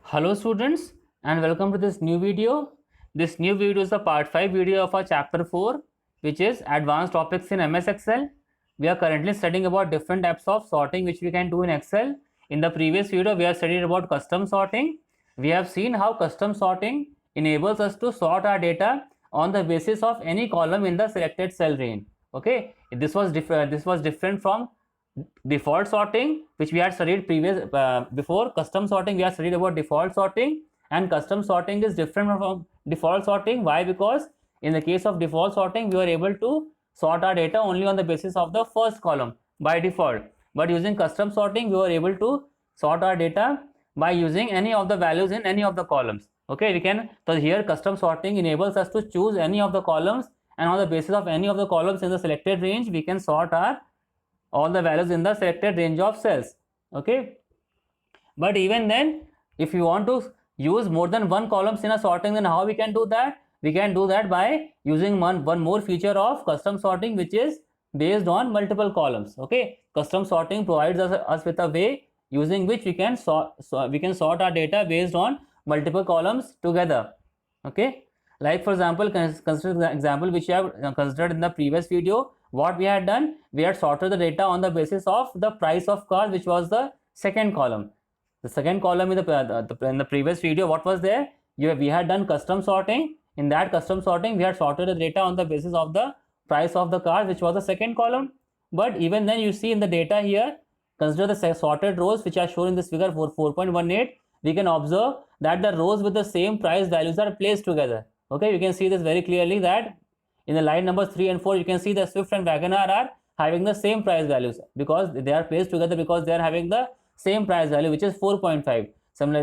Hello students and welcome to this new video. This new video is a part 5 video of our chapter 4, which is advanced topics in MS Excel. We are currently studying about different types of sorting which we can do in Excel. In the previous video we have studied about custom sorting. We have seen how custom sorting enables us to sort our data on the basis of any column in the selected cell range. Okay, this was different from default sorting, which we had studied before. Custom sorting, we have studied about default sorting, and custom sorting is different from default sorting. Why? Because in the case of default sorting, we were able to sort our data only on the basis of the first column by default, but using custom sorting we were able to sort our data by using any of the values in any of the columns. Okay, we can, so here custom sorting enables us to choose any of the columns, and on the basis of any of the columns in the selected range we can sort our all the values in the selected range of cells. Okay, but even then, if you want to use more than one columns in a sorting, then how we can do that? We can do that by using one more feature of custom sorting, which is based on multiple columns. Okay, custom sorting provides us with a way using which we can sort our data based on multiple columns together. Okay, like for example, consider the example which you have considered in the previous video. What we had done, we had sorted the data on the basis of the price of cars, which was the second column. The second column in the previous video, what was there? We had done custom sorting. In that custom sorting, we had sorted the data on the basis of the price of the car, which was the second column. But even then, you see in the data here, consider the sorted rows which are shown in this figure for 4.18. We can observe that the rows with the same price values are placed together. Okay, you can see this very clearly that in the line numbers 3 and 4, you can see the Swift and Wagoner are having the same price values because they are placed together because they are having the same price value, which is 4.5.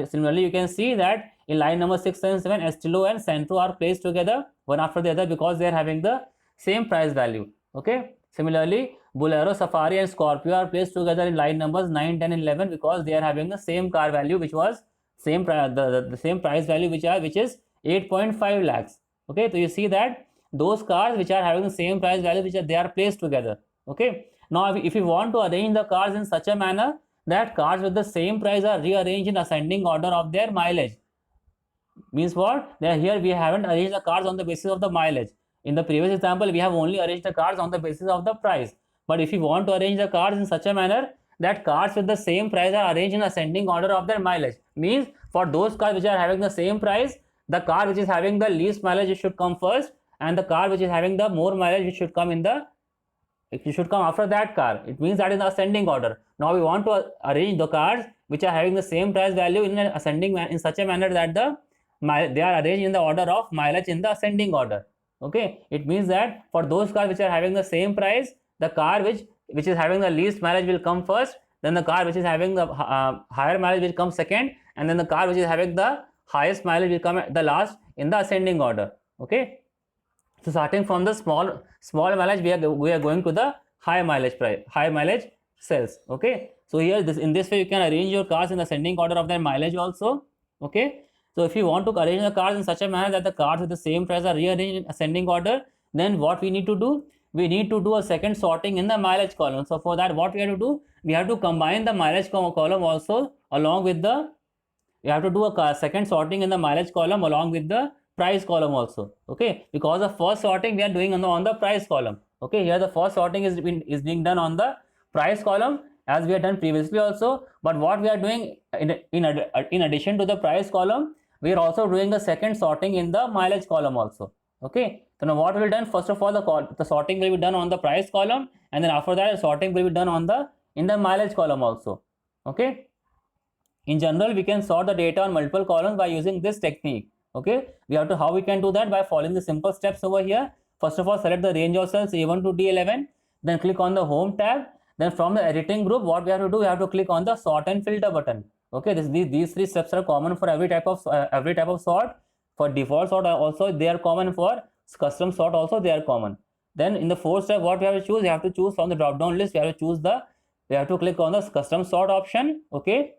Similarly, you can see that in line number 6 and 7, Estilo and Centro are placed together one after the other because they are having the same price value. Okay. Similarly, Bolero, Safari and Scorpio are placed together in line numbers 9, 10 and 11 because they are having the same car value, which was same the same price value, which is 8.5 lakhs. Okay, so you see that those cars which are having the same price value, they are placed together. Okay, now if you want to arrange the cars in such a manner that cars with the same price are rearranged in ascending order of their mileage, means what? Here we haven't arranged the cars on the basis of the mileage. In the previous example, we have only arranged the cars on the basis of the price. But if you want to arrange the cars in such a manner that cars with the same price are arranged in ascending order of their mileage, means for those cars which are having the same price, the car which is having the least mileage should come first, and the car which is having the more mileage which should come after that car. It means that in the ascending order. Now we want to arrange the cars which are having the same price value in an ascending in such a manner that they are arranged in the order of mileage in the ascending order. Okay, it means that for those cars which are having the same price, the car which is having the least mileage will come first, then the car which is having the higher mileage will come second, and then the car which is having the highest mileage will come at the last in the ascending order. Okay, so starting from the small mileage, we are going to the high mileage cells. Okay, so here in this way you can arrange your cars in ascending order of their mileage also. Okay, so if you want to arrange the cars in such a manner that the cars with the same price are rearranged in ascending order, then what we need to do? We need to do a second sorting in the mileage column. So for that, what we have to do? We have to combine the mileage column also along with we have to do a second sorting in the mileage column along with the price column also. Okay, because the first sorting we are doing on the price column. Okay, here the first sorting is being done on the price column as we had done previously also. But what we are doing in addition to the price column, we are also doing the second sorting in the mileage column also. Okay, so now what will be done? First of all, the sorting will be done on the price column, and then after that sorting will be done in the mileage column also. Okay, in general we can sort the data on multiple columns by using this technique. Okay, how we can do that? By following the simple steps over here. First of all, select the range of cells A1 to D11, then click on the home tab. Then from the editing group, what we have to do? We have to click on the sort and filter button. Okay, these three steps are common for every type of sort. For default sort also they are common, for custom sort also they are common. Then in the fourth step, what we have to choose? We have to choose from the drop down list. We have to click on the custom sort option. Okay,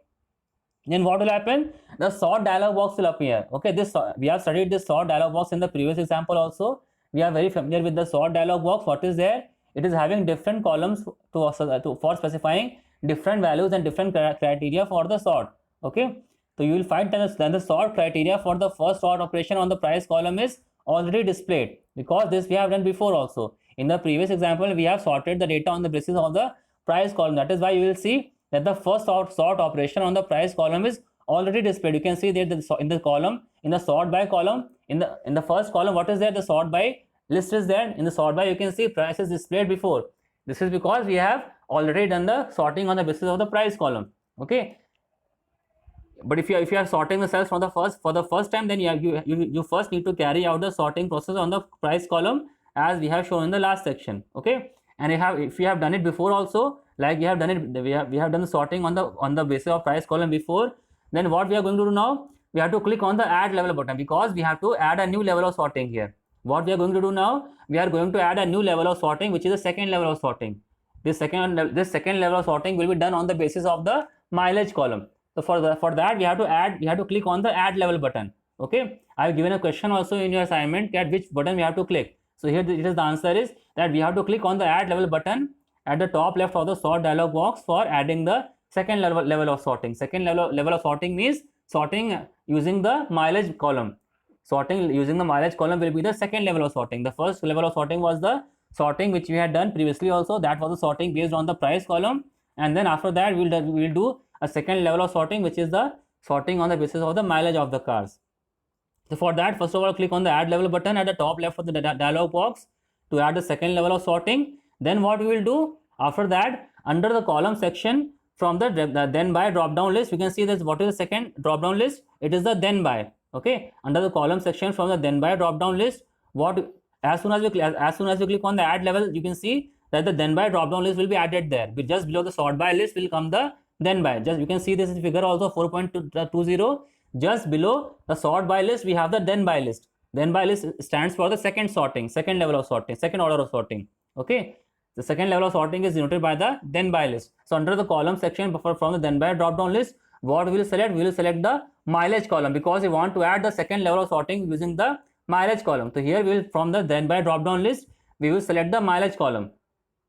then what will happen? The sort dialog box will appear. Okay, we have studied this sort dialog box in the previous example also. We are very familiar with the sort dialog box. What is there? It is having different columns for specifying different values and different criteria for the sort. Okay, So you will find that the sort criteria for the first sort operation on the price column is already displayed, because this we have done before also. In the previous example, we have sorted the data on the basis of the price column. That is why you will see that the first sort operation on the price column is already displayed. You can see that in the column, in the sort by column, in the first column, what is there? The sort by list is there. In the sort by, you can see price is displayed before. This is because we have already done the sorting on the basis of the price column. Okay. But if you are sorting the cells for the first time, then you first need to carry out the sorting process on the price column, as we have shown in the last section. Okay. And if you have done it before also, like we have done it, we have done the sorting on the basis of price column before, then what we are going to do now, we have to click on the add level button, because we have to add a new level of sorting here. What we are going to do now, we are going to add a new level of sorting, which is the second level of sorting. This second level of sorting will be done on the basis of the mileage column. So for that we have to click on the add level button. Okay, I have given a question also in your assignment at which button we have to click. So here the answer is that we have to click on the add level button at the top left of the sort dialog box for adding the second level of sorting. Second level of sorting means sorting using the mileage column. Sorting using the mileage column will be the second level of sorting. The first level of sorting was the sorting which we had done previously also. That was the sorting based on the price column, and then after that we will do a second level of sorting, which is the sorting on the basis of the mileage of the cars. So for that, first of all, click on the add level button at the top left of the dialog box to add the second level of sorting. Then what we will do after that, under the column section from the then by drop down list, you can see this. What is the second drop down list? It is the then by. Okay, under the column section from the then by drop down list, as soon as you click on the add level, you can see that the then by drop down list will be added there. Just below the sort by list will come the then by. Just you can see this figure also 4.20. Just below the sort by list, we have the then by list. Then by list stands for the second level of sorting, second order of sorting. Okay, the second level of sorting is denoted by the then by list. So under the column section from the then by drop down list, what we will select? We will select the mileage column, because we want to add the second level of sorting using the mileage column. So here we will, from the then by drop down list, we will select the mileage column.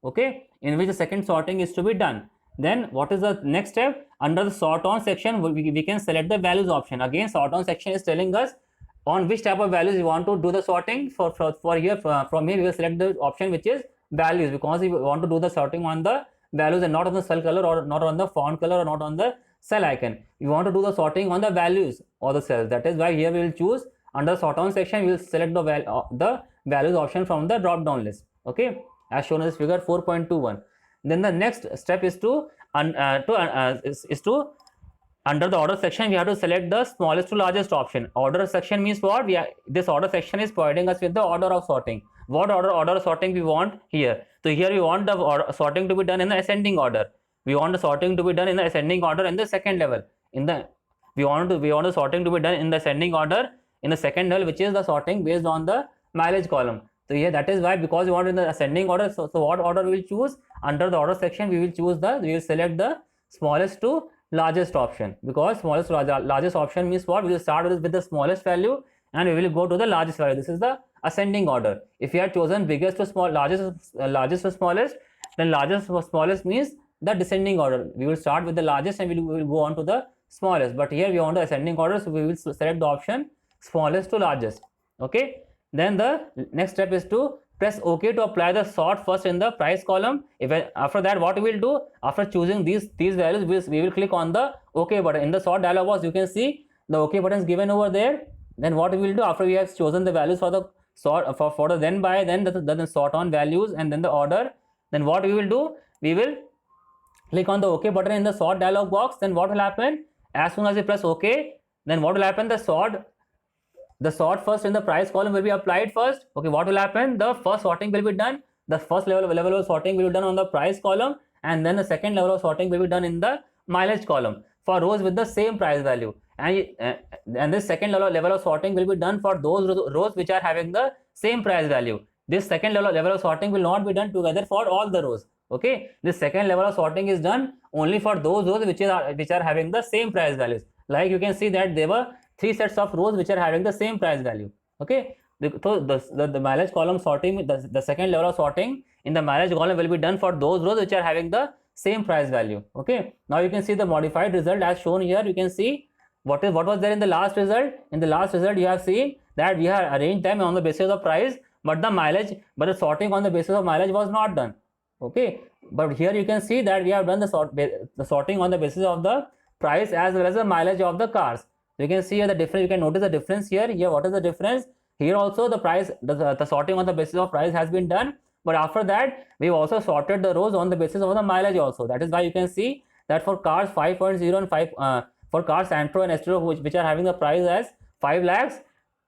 Okay, in which the second sorting is to be done. Then what is the next step? Under the sort on section, we can select the values option. Again, sort on section is telling us on which type of values we want to do the sorting. For here, from here we will select the option which is values, because we want to do the sorting on the values and not on the cell color, or not on the font color, or not on the cell icon. We want to do the sorting on the values or the cells. That is why here we will choose, under sort on section we will select the values option from the drop down list. Okay, as shown in this figure 4.21. Then the next step is to under the order section, we have to select the smallest to largest option. Order section means what? This order section is providing us with the order of sorting. What order of sorting we want here? So here we want the sorting to be done in the ascending order. We want the sorting to be done in the ascending order in the second level. We want the sorting to be done in the ascending order in the second level, which is the sorting based on the mileage column. So here that is why, because we want in the ascending order. So what order we will choose? Under the order section, we will select the smallest to largest option, because smallest to largest option means what? We will start with the smallest value and we will go to the largest value. This is the ascending order. If you had chosen biggest to largest to smallest, then largest to smallest means the descending order. We will start with the largest and we will go on to the smallest. But here we want the ascending order, so we will select the option smallest to largest. Okay. Then the next step is to press OK to apply the sort first in the price column. After that, what we will do, after choosing these values, we will click on the OK button. In the sort dialog box, you can see the OK button is given over there. Then what we will do, after we have chosen the values for the sort for the then by, then the sort on values and then the order, then what we will do, we will click on the OK button in the sort dialog box. Then what will happen? As soon as you press OK, then what will happen? The sort first in the price column will be applied first. Okay, what will happen? The first sorting will be done. The first level of sorting will be done on the price column, and then the second level of sorting will be done in the mileage column for rows with the same price value. And this second level of sorting will be done for those rows which are having the same price value. This second level of sorting will not be done together for all the rows. Okay, this second level of sorting is done only for those rows which are having the same price values. Like you can see that there were 3 sets of rows which are having the same price value. Okay, so the mileage column sorting, the second level of sorting in the mileage column will be done for those rows which are having the same price value. Okay, now you can see the modified result as shown here. You can see what was there in the last result? In the last result, you have seen that we have arranged them on the basis of price, but the sorting on the basis of mileage was not done. Okay, but here you can see that we have done the sorting on the basis of the price as well as the mileage of the cars. So you can see here the difference. You can notice the difference here. Here, what is the difference? Here also the price, the sorting on the basis of price has been done, but after that we've also sorted the rows on the basis of the mileage also. That is why you can see that for cars 5.0 and 5 for cars Santro and Astro, which are having the price as 5 lakhs,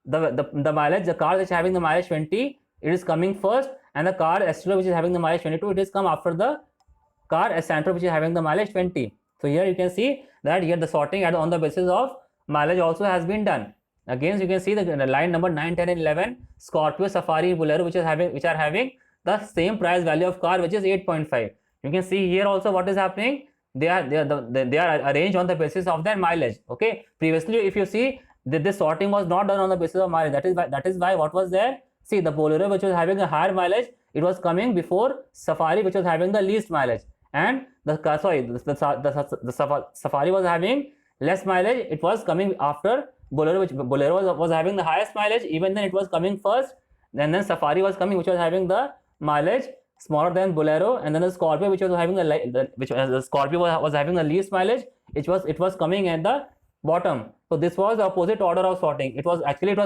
the mileage, the car which is having the mileage 20, it is coming first, and the car Astro which is having the mileage 22, it is come after the car Santro which is having the mileage 20. So here you can see that here the sorting on the basis of mileage also has been done. Again, you can see the line number 9, 10 and 11, Scorpio, Safari, Bolero, which are having the same price value of car, which is 8.5. You can see here also what is happening. They are arranged on the basis of their mileage. Okay, previously if you see that this sorting was not done on the basis of mileage, that is why what was there? See, the Bolero which was having a higher mileage, it was coming before Safari which was having the least mileage, and the Safari was having less mileage, it was coming after Bolero, which Bolero was having the highest mileage. Even then it was coming first, and then Safari was coming, which was having the mileage smaller than Bolero, and then the Scorpio, which was having the Scorpio was having the least mileage, it was coming at the bottom. So this was the opposite order of sorting. It was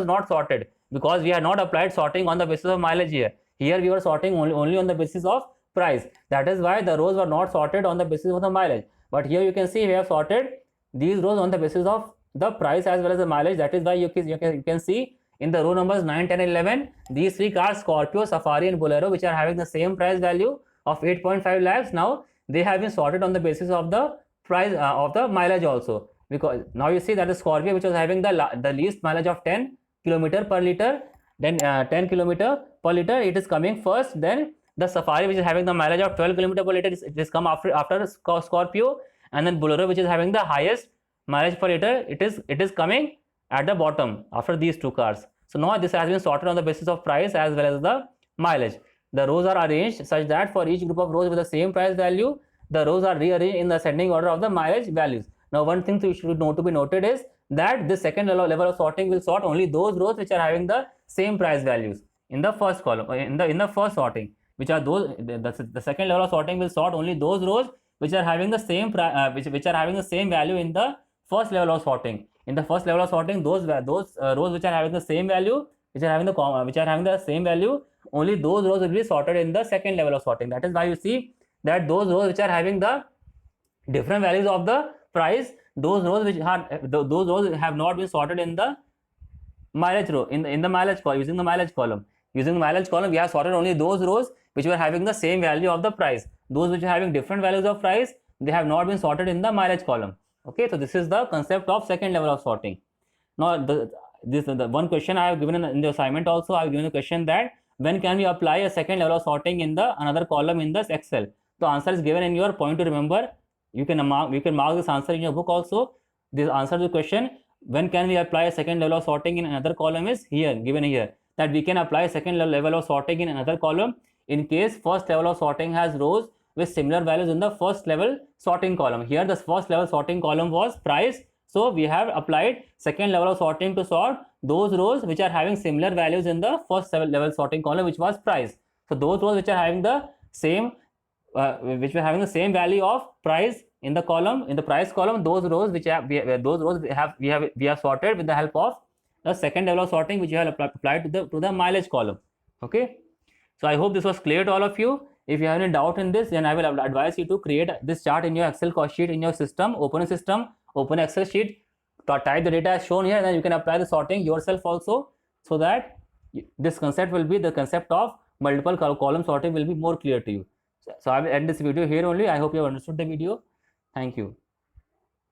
not sorted because we had not applied sorting on the basis of mileage here. Here we were sorting only on the basis of price. That is why the rows were not sorted on the basis of the mileage. But here you can see we have sorted these rows on the basis of the price as well as the mileage. That is why you can see in the row numbers 9, 10 and 11, these three cars, Scorpio, Safari and Bolero, which are having the same price value of 8.5 lakhs, now they have been sorted on the basis of the price of the mileage also. Because now you see that the Scorpio, which was having the least mileage of 10 km per liter, then 10 km per liter, it is coming first. Then the Safari, which is having the mileage of 12 km per liter, it is come after Scorpio, and then Bolero, which is having the highest mileage per liter, it is coming at the bottom after these two cars. So now this has been sorted on the basis of price as well as the mileage. The rows are arranged such that for each group of rows with the same price value, the rows are rearranged in the ascending order of the mileage values. Now one thing to be noted is that this second level of sorting will sort only those rows which are having the same price values in the first column, in the first sorting, which are those, the second level of sorting will sort only those rows which are having the same which are having the same value in the first level of sorting. In the first level of sorting, those rows which are having the same value, which are having the same value, only those rows will be sorted in the second level of sorting. That is why you see that those rows which are having the different values of the price, those rows have not been sorted in the mileage row, in the mileage column, using the mileage column. Using the mileage column, we have sorted only those rows which were having the same value of the price. Those which are having different values of price, they have not been sorted in the mileage column. Okay, so this is the concept of second level of sorting. Now the one question I have given in the assignment also, I have given a question that when can we apply a second level of sorting in the another column in this Excel. The answer is given in your point to remember. You can mark this answer in your book also. This answer to the question when can we apply a second level of sorting in another column is here, given here, that we can apply a second level of sorting in another column in case first level of sorting has rows with similar values in the first level sorting column. Here the first level sorting column was price, so we have applied second level of sorting to sort those rows which are having similar values in the first level sorting column, which was price. So those rows which are having the same value of price in the column, in the price column, those rows we have sorted with the help of the second level of sorting which you have applied to the mileage column. Okay, so I hope this was clear to all of you. If you have any doubt in this, then I will advise you to create this chart in your Excel cost sheet in your system. Open a system, open Excel sheet, type the data as shown here, and then you can apply the sorting yourself also, so that this concept will be the concept of multiple column sorting will be more clear to you. So I will end this video here only. I hope you have understood the video. Thank you.